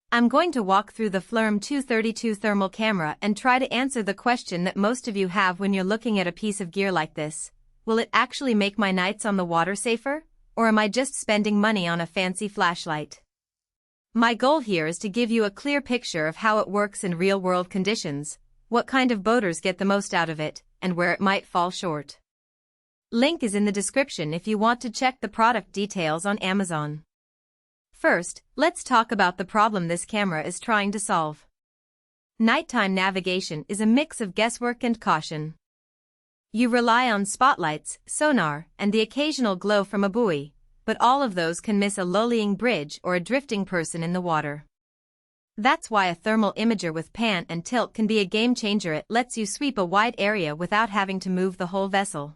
I'm going to walk through the FLIR E70354 thermal camera and try to answer the question that most of you have when you're looking at a piece of gear like this. Will it actually make my nights on the water safer, or am I just spending money on a fancy flashlight? My goal here is to give you a clear picture of how it works in real-world conditions, what kind of boaters get the most out of it, and where it might fall short. Link is in the description if you want to check the product details on Amazon. First, let's talk about the problem this camera is trying to solve. Nighttime navigation is a mix of guesswork and caution. You rely on spotlights, sonar, and the occasional glow from a buoy, but all of those can miss a low-lying bridge or a drifting person in the water. That's why a thermal imager with pan and tilt can be a game-changer. It lets you sweep a wide area without having to move the whole vessel.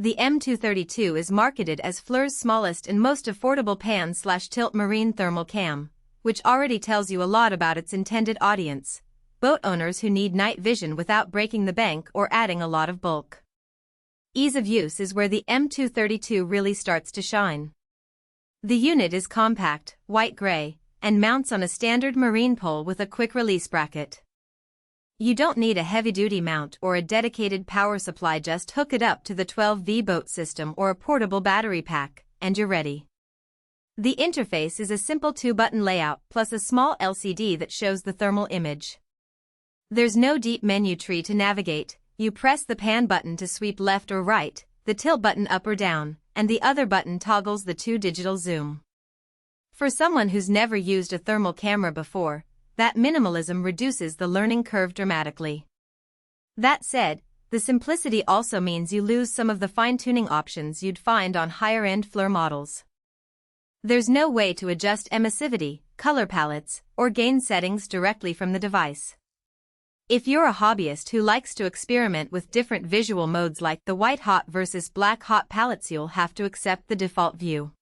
The M232 is marketed as FLIR's smallest and most affordable pan/tilt marine thermal cam, which already tells you a lot about its intended audience: boat owners who need night vision without breaking the bank or adding a lot of bulk. Ease of use is where the M232 really starts to shine. The unit is compact, white-gray, and mounts on a standard marine pole with a quick-release bracket. You don't need a heavy-duty mount or a dedicated power supply. Just hook it up to the 12V boat system or a portable battery pack, and you're ready. The interface is a simple 2-button layout plus a small LCD that shows the thermal image. There's no deep menu tree to navigate. You press the pan button to sweep left or right, the tilt button up or down, and the other button toggles the 2 digital zoom. For someone who's never used a thermal camera before, that minimalism reduces the learning curve dramatically. That said, the simplicity also means you lose some of the fine-tuning options you'd find on higher-end FLIR models. There's no way to adjust emissivity, color palettes, or gain settings directly from the device. If you're a hobbyist who likes to experiment with different visual modes like the white-hot versus black-hot palettes, you'll have to accept the default view.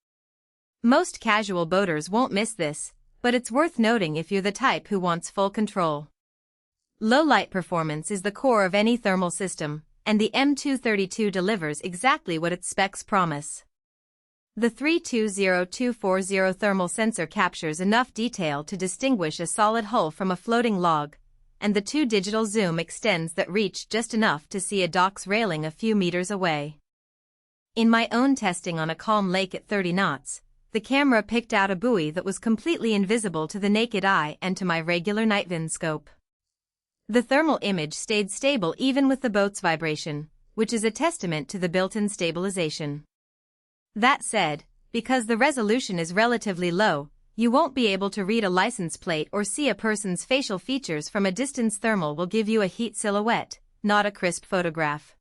Most casual boaters won't miss this, but it's worth noting if you're the type who wants full control. Low light performance is the core of any thermal system, and the M232 delivers exactly what its specs promise. The 320240 thermal sensor captures enough detail to distinguish a solid hull from a floating log, and the 2 digital zoom extends that reach just enough to see a dock's railing a few meters away. In my own testing on a calm lake at 30 knots, the camera picked out a buoy that was completely invisible to the naked eye and to my regular night-vision scope. The thermal image stayed stable even with the boat's vibration, which is a testament to the built-in stabilization. That said, because the resolution is relatively low, you won't be able to read a license plate or see a person's facial features from a distance. Thermal will give you a heat silhouette, not a crisp photograph.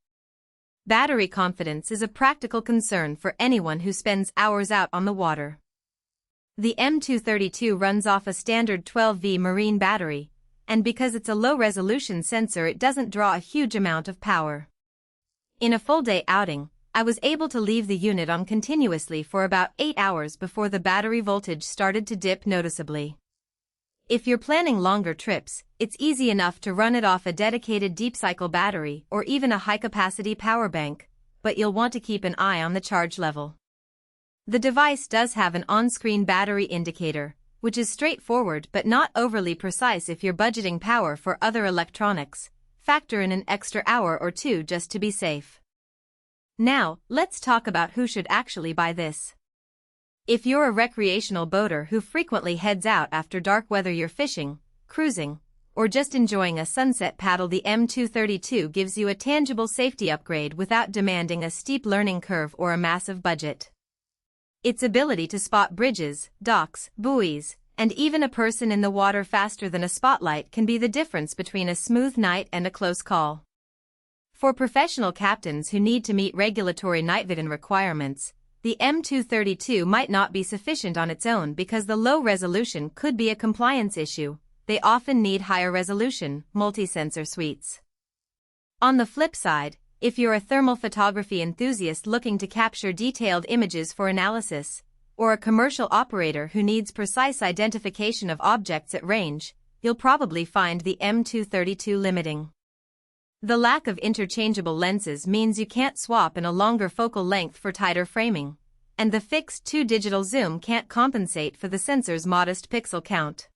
Battery confidence is a practical concern for anyone who spends hours out on the water. The M232 runs off a standard 12V marine battery, and because it's a low-resolution sensor, it doesn't draw a huge amount of power. In a full-day outing, I was able to leave the unit on continuously for about 8 hours before the battery voltage started to dip noticeably. If you're planning longer trips, it's easy enough to run it off a dedicated deep-cycle battery or even a high-capacity power bank, but you'll want to keep an eye on the charge level. The device does have an on-screen battery indicator, which is straightforward but not overly precise. If you're budgeting power for other electronics, factor in an extra hour or two just to be safe. Now, let's talk about who should actually buy this. If you're a recreational boater who frequently heads out after dark, whether you're fishing, cruising, or just enjoying a sunset paddle, the M232 gives you a tangible safety upgrade without demanding a steep learning curve or a massive budget. Its ability to spot bridges, docks, buoys, and even a person in the water faster than a spotlight can be the difference between a smooth night and a close call. For professional captains who need to meet regulatory night vision requirements, the M232 might not be sufficient on its own because the low resolution could be a compliance issue. They often need higher resolution, multi-sensor suites. On the flip side, if you're a thermal photography enthusiast looking to capture detailed images for analysis, or a commercial operator who needs precise identification of objects at range, you'll probably find the M232 limiting. The lack of interchangeable lenses means you can't swap in a longer focal length for tighter framing, and the fixed 2 digital zoom can't compensate for the sensor's modest pixel count.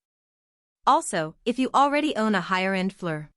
Also, if you already own a higher-end FLIR